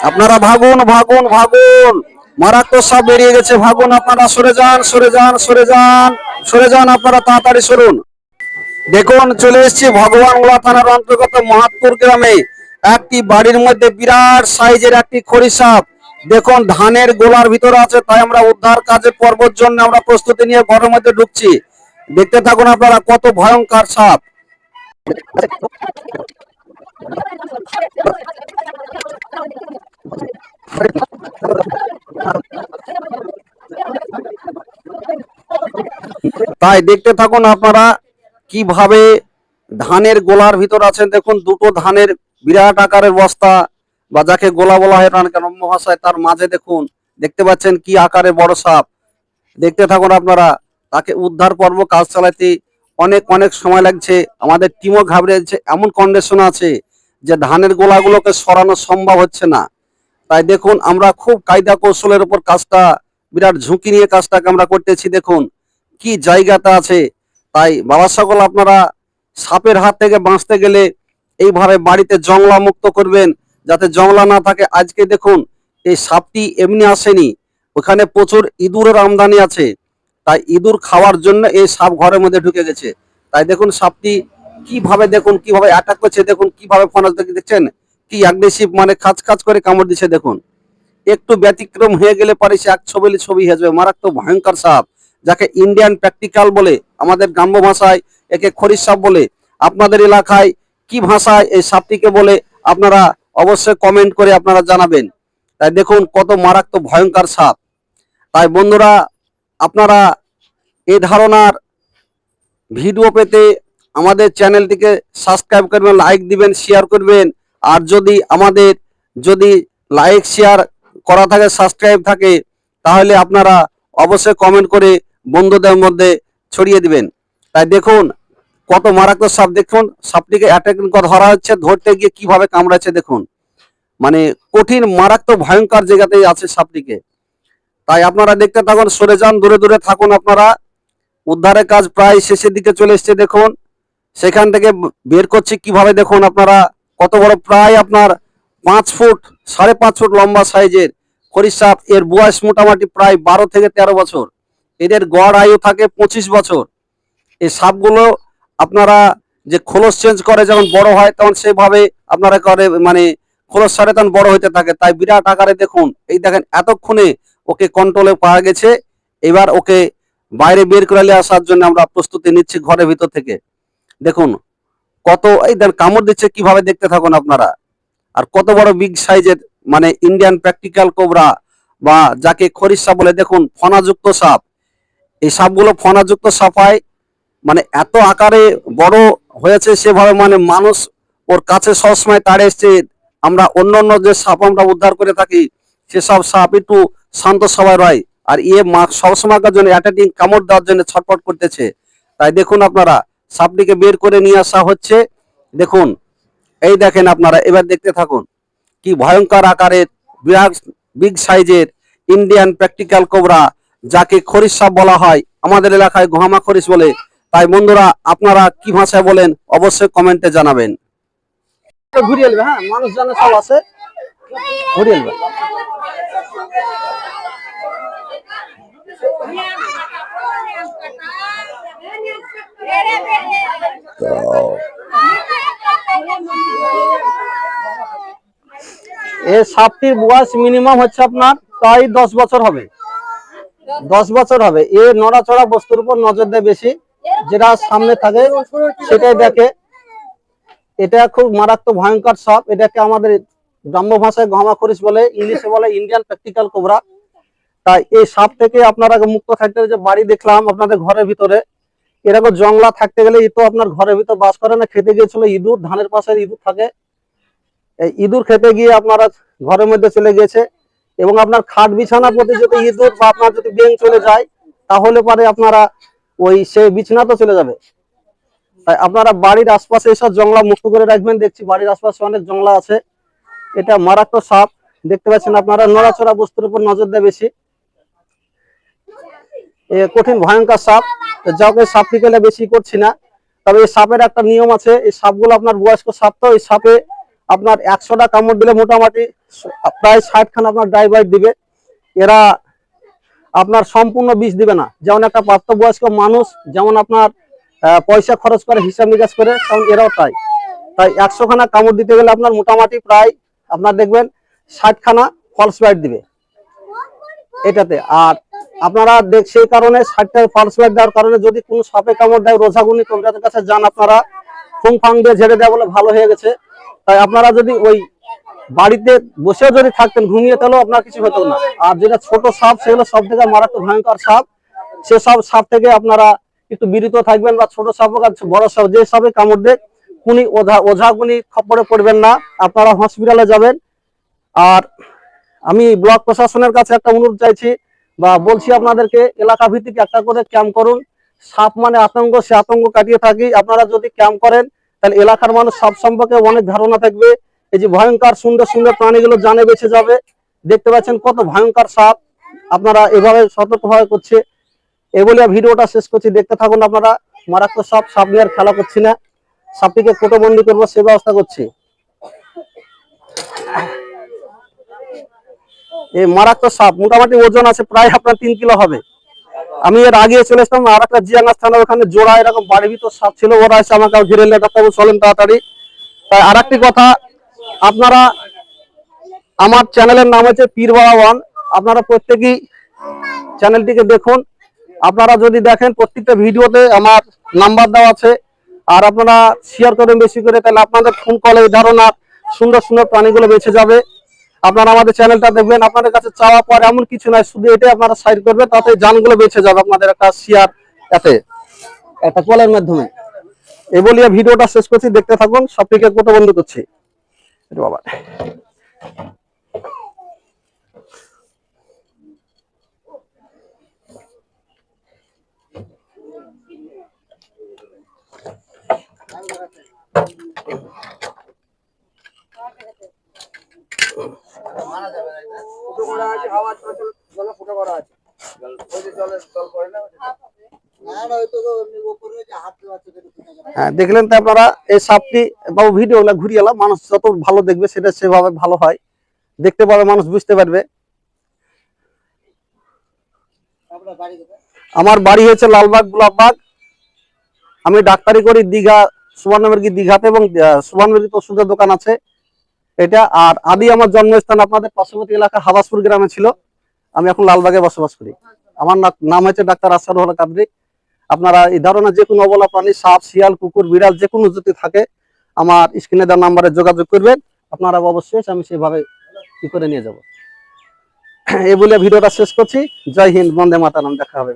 আপনারা ভাগুন ভাগুন ভাগুন, মারাত্মক সাপ বেরিয়ে গেছে, ভাগুন আপনারা, সরে যান সরে যান সরে যান সরে যান, আপনারা তাড়াতাড়ি সরুন। দেখুন চলে এসেছি ভগবানগোলা থানার অন্তর্গত মহাতপুর গ্রামে। একটি বাড়ির মধ্যে বিরাট সাইজের একটি খড়ি সাপ, দেখুন ধানের গোলার ভিতরে আছে, তাই আমরা উদ্ধার কাজের পর্বর জন্য আমরা প্রস্তুতি নিয়ে ঘরের মধ্যে ঢুকছি। দেখতে থাকুন আপনারা কত ভয়ঙ্কর সাপ। তাই দেখতে থাকুন আপনারা কিভাবে ধানের গোলার ভিতর আছেন। দেখুন দুটো ধানের বিরাট আকারের বস্তা, বা যাকে গোলা বলা হয় গ্রাম্য ভাষায়, তার মাঝে দেখুন দেখতে পাচ্ছেন কি আকারে বড় সাপ। দেখতে থাকুন আপনারা, তাকে উদ্ধার পর্ব কাজ চালাতে অনেক অনেক সময় লাগছে, আমাদের টিমও ঘাবড়ে যাচ্ছে, এমন কন্ডিশন আছে যে ধানের গোলাগুলোকে সরানো সম্ভব হচ্ছে না। তাই দেখুন আমরা খুব কায়দা কৌশলের উপর কাজটা, বিরাট ঝুঁকি নিয়ে কাজটাকে আমরা করতেছি। দেখুন কি জায়গাটা আছে। তাই বাবা সকল আপনারা সাপের হাত থেকে বাঁচতে গেলে এইভাবে বাড়িতে জংলা মুক্ত করবেন, যাতে জংলা না থাকে। আজকে দেখুন এই সাপটি এমনি আসেনি, ওখানে প্রচুর ইঁদুরের আমদানি আছে, তাই ইঁদুর খাওয়ার জন্য এই সাপ ঘরের মধ্যে ঢুকে গেছে। তাই দেখুন সাপটি কিভাবে, দেখুন কিভাবে অ্যাটাক করছে, দেখুন কিভাবে ফোনাস দেখছেন, কি অ্যাগ্রেসিভ, মানে খাচ খাচ করে কামড় দিচ্ছে। দেখুন একটু ব্যতিক্রম হয়ে গেলে পারে সে এক ছবি ছবি হয়ে যাবে। মারাত্মক ভয়ঙ্কর সাপ, যাকে ইন্ডিয়ান প্র্যাকটিক্যাল বলে, আমাদের গ্রাম্য ভাষায় একে খরিশ সাপ বলে। আপনাদের এলাকায় কি ভাষায় এই সাপটিকে বলে আপনারা অবশ্যই কমেন্ট করে আপনারা জানাবেন। তাই দেখুন কত মারাত্মক ভয়ঙ্কর সাপ। তাই বন্ধুরা আপনারা এই ধারণার ভিডিও পেতে আমাদের চ্যানেলটিকে সাবস্ক্রাইব করবেন, লাইক দিবেন, শেয়ার করবেন। আর যদি লাইক শেয়ার করা থাকে, সাবস্ক্রাইব থাকে, তাহলে আপনারা অবশ্যই কমেন্ট করে বন্ধুদের মধ্যে ছড়িয়ে দিবেন। তাই দেখুন কত মারাত্মক সাপ। দেখুন সাপটিকে অ্যাটাক ধরা হচ্ছে, ধরতে গিয়ে কিভাবে কামড়াচ্ছে দেখুন, মানে কঠিন মারাত্মক ভয়ঙ্কর জায়গাতেই আছে সাপটিকে। তাই আপনারা দেখতে থাকুন, সরে যান, দূরে দূরে থাকুন আপনারা। উদ্ধারের কাজ প্রায় শেষের দিকে চলে এসছে। দেখুন সেখান থেকে বের করছি কিভাবে, দেখুন আপনারা কত বড়, প্রায় আপনার 5 ফুট 5.5 ফুট লম্বা সাইজের খরিশ সাপ। এর বয়স মোটামুটি প্রায় 12 থেকে 13 বছর। এদের গড় আয়ু থাকে 25 বছর। এই সাপগুলো আপনারা যে খোলস চেঞ্জ করে যখন বড় হয়, তখন সেভাবে আপনারা করে, মানে খোলস ছাড়ে তখন বড় হতে থাকে। তাই বিরাট আকারে দেখুন, এই দেখেন এতক্ষণে ওকে কন্ট্রোলে পাওয়া গেছে। এবার ওকে বাইরে বের করে নিয়ে আসার জন্য আমরা প্রস্তুতি নিচ্ছি ঘরের ভিতর থেকে। দেখুন কত, এই দেন কামড় দিচ্ছে কিভাবে, দেখতে থাকুন আপনারা। আর কত বড় বিগ সাইজের, মানে ইন্ডিয়ান প্র্যাকটিক্যাল কোবরা, বা যাকে খরিশ সাপ বলে। দেখুন ফনাযুক্ত সাপ, এই সাপগুলো ফনাযুক্ত সাপ হয়, মানে এত আকারে বড় হয়েছে সেভাবে, মানে মানুষ ওর কাছে সবসময় তাড়ে এসছে। আমরা অন্য অন্য যে সাপ আমরা উদ্ধার করে থাকি, সেসব সাপ একটু শান্ত সবাই রয়, আর ইয়ে সবসময়কার জন্য অ্যাটাকিং কামড় দেওয়ার জন্য ছটফট করতেছে। তাই দেখুন আপনারা সাপটিকে বের করে নিয়ে আসা হচ্ছে। দেখুন এই দেখেন আপনারা, এবার দেখতে থাকুন কি ভয়ঙ্কর আকারের বিরাট বিগ সাইজের ইন্ডিয়ান প্র্যাকটিক্যাল কোবরা, যাকে খরিশ সাপ বলা হয়, আমাদের এলাকায় গোহামা খরিশ বলে। তাই বন্ধুরা আপনারা কি ভাষায় বলেন অবশ্যই কমেন্টে জানাবেন। ঘুরিয়ে নেবে, হ্যাঁ মানুষ জানে সব আছে, ঘুরিয়ে নেবে। এই সাপটির বয়স মিনিমাম হচ্ছে আপনার প্রায় 10 বছর হবে। 10 বছর হবে। এ নড়াচড়া বস্তুর উপর নজর দেয় বেশি, যেটা সামনে থাকে সেটাই দেখে। এটা খুব মারাত্মক ভয়ঙ্কর সাপ। এটাকে আমাদের গ্রাম্য ভাষায় গহমা খরিশ বলে, ইংলিশে বলে ইন্ডিয়ান প্র্যাকটিক্যাল কোবরা। তাই এই সাপ থেকে আপনারা মুক্ত থাকতে, যে বাড়ি দেখলাম আপনাদের ঘরের ভিতরে, এরকম জংলা থাকতে গেলে তো আপনার ঘরের ভিতর বাস করে না। খেতে গিয়েছিল ইঁদুর, ধানের পাশে ইঁদুর থাকে, এই ইঁদুর খেতে গিয়ে আপনারা ঘরের মধ্যে চলে গেছে। এবং আপনার খাট বিছানার প্রতি যদি ইঁদুর বা আপনার যদি ব্যাঙ চলে যায়, তাহলে পরে আপনারা ওই সে বিছানা তো চলে যাবে। তাই আপনারা বাড়ির আশপাশে এসব জংলা মুক্ত করে রাখবেন। দেখছি বাড়ির আশপাশে অনেক জংলা আছে। এটা মারাত্মক সাপ, দেখতে পাচ্ছেন আপনারা। নড়াচড়া বস্তুর উপর নজর দেয় বেশি, কঠিন ভয়ঙ্কর সাপ। যাকে সাপটি গেলে বেশি করছি না, তবে এই সাপের একটা নিয়ম আছে। এই সাপগুলো আপনার বয়স্ক সাপ, তো এই সাপে আপনার 100টা কামড় দিলে মোটামুটি প্রায় 60খানা আপনার ড্রাই বাইট দিবে। এরা আপনার সম্পূর্ণ বিষ দিবে না। যেমন একটা প্রাপ্তবয়স্ক মানুষ যেমন আপনার পয়সা খরচ করে হিসাব নিকাশ করে, কারণ এরাও তাই। তাই 100খানা কামড় দিতে গেলে আপনার মোটামুটি প্রায় আপনার দেখবেন 60খানা ফলস বাইট দিবে এটাতে। আর আপনারা সেই কারণে 60টা ফলস বাইট দেওয়ার কারণে যদি কোনো সাপে কামড় দেয়, রোজাগুনি কবিরাজের কাছে যান, আপনারা ফুং ফাং দিয়ে ঝেড়ে দেয় বলে ভালো হয়ে গেছে। তাই আপনারা যদি ওই বাড়িতে বসেও যদি থাকতেন ঘুমিয়ে, তাহলেও আপনার কিছু হতো না। আর যেটা ছোট সাপ, সেগুলো সব থেকে মারাত্মক ভয়ঙ্কর সাপ। সেসব সাপ থেকে আপনারা একটু বিরত থাকবেন, বা ছোট সাপ হোক আর বড় সাপ, যে সাপে কামড় দেয় কোনি ওঝা গুনি খপ্পরে পড়বেন না, আপনারা হসপিটালে যাবেন। আর আমি ব্লক প্রশাসনের কাছে একটা অনুরোধ চাইছি বা বলছি আপনাদেরকে, এলাকা ভিত্তিক একটা করে ক্যাম্প করুন। সাপ মানে আতঙ্ক, সে আতঙ্ক কাটিয়ে থাকি। আপনারা যদি ক্যাম্প করেন তাহলে এলাকার মানুষ সাপ সম্পর্কে অনেক ধারণা থাকবে। এই যে ভয়ঙ্কর সুন্দর সুন্দর প্রাণীগুলো জানে বেঁচে যাবে। দেখতে পাচ্ছেন কত ভয়ঙ্কর সাপ, আপনারা এভাবে সতর্কভাবে করছে। এই বলে ভিডিওটা শেষ করছি, দেখতে থাকুন আপনারা। মারাত্মক সাপ নিয়ে আর খেলা করছি না, সাপটিকে কোটোবন্দি করবো সে ব্যবস্থা করছি। এই মারাত্মক সাপ মোটামুটি ওজন আছে প্রায় আপনার 3 কিলো হবে। আমি এর আগে চলে এসলাম আর একটা জিয়াঙ্গাস থানা, ওখানে জোড়া এরকম বাড়ির ভিতর সাপ ছিল, ওরা এসে আমাকে ঘিরে নিয়ে ডাক্তারবাবু চলেন তাড়াতাড়ি। তাই আর একটি কথা, আপনারা আমার চ্যানেলের নাম হচ্ছে পীরবাড়া ওয়ান, আপনারা প্রত্যেকেই চ্যানেলটিকে দেখুন। আপনারা যদি দেখেন প্রত্যেকটা ভিডিওতে আমার নাম্বার দেওয়া আছে, আর আপনারা শেয়ার করেন বেশি করে, তাহলে আপনাদের ফোন কলে এই ধারণা সুন্দর সুন্দর প্রাণীগুলো বেঁচে যাবে। আপনারা আমাদের চ্যানেলটা দেখবেন, আপনাদের কাছে চাওয়া পর এমন কিছু নয়, শুধু এটাই আপনারা সাইড করবেন, তাতে জানগুলো বেঁচে যাবে আপনাদের একটা শেয়ার এতে একটা কলের মাধ্যমে। এই বলিয়া ভিডিওটা শেষ করছি, দেখতে থাকুন। সবটিকে কোটো বন্ধ করছি বাবা। হ্যাঁ, দেখলেন তো আপনারা এই সাপটি। বাবু ভিডিও ঘুরিয়ে এলাম, মানুষ যত ভালো দেখবে সেটা সেভাবে ভালো হয়, দেখতে পাবে মানুষ, বুঝতে পারবে। আমার বাড়ি হচ্ছে লালবাগ গোলাপবাগ। আমি ডাক্তারি করি দীঘা, সুবর্ণমুখী দীঘাতে, এবং সুবর্ণমুখী ওষুধের দোকান আছে এটা। আর আদি আমার জন্মস্থান আপনাদের পার্শ্ববর্তী এলাকা হাবাসপুর গ্রামে ছিল। আমি এখন লালবাগে বসবাস করি। আমার নাম হচ্ছে ডাক্তার আসাদুল হক কাদরি। আপনারা এই ধরনের যে কোনো অবলা প্রাণী, সাপ, শিয়াল, কুকুর, বিড়াল যে কোনো যদি থাকে, আমার স্ক্রিনে দেওয়া নাম্বারে যোগাযোগ করবেন। আপনারা অবশ্যই আমি সেভাবে কি করে নিয়ে যাব। এই বলে ভিডিওটা শেষ করছি। জয় হিন্দ, বন্দে মাতরম। দেখা হবে।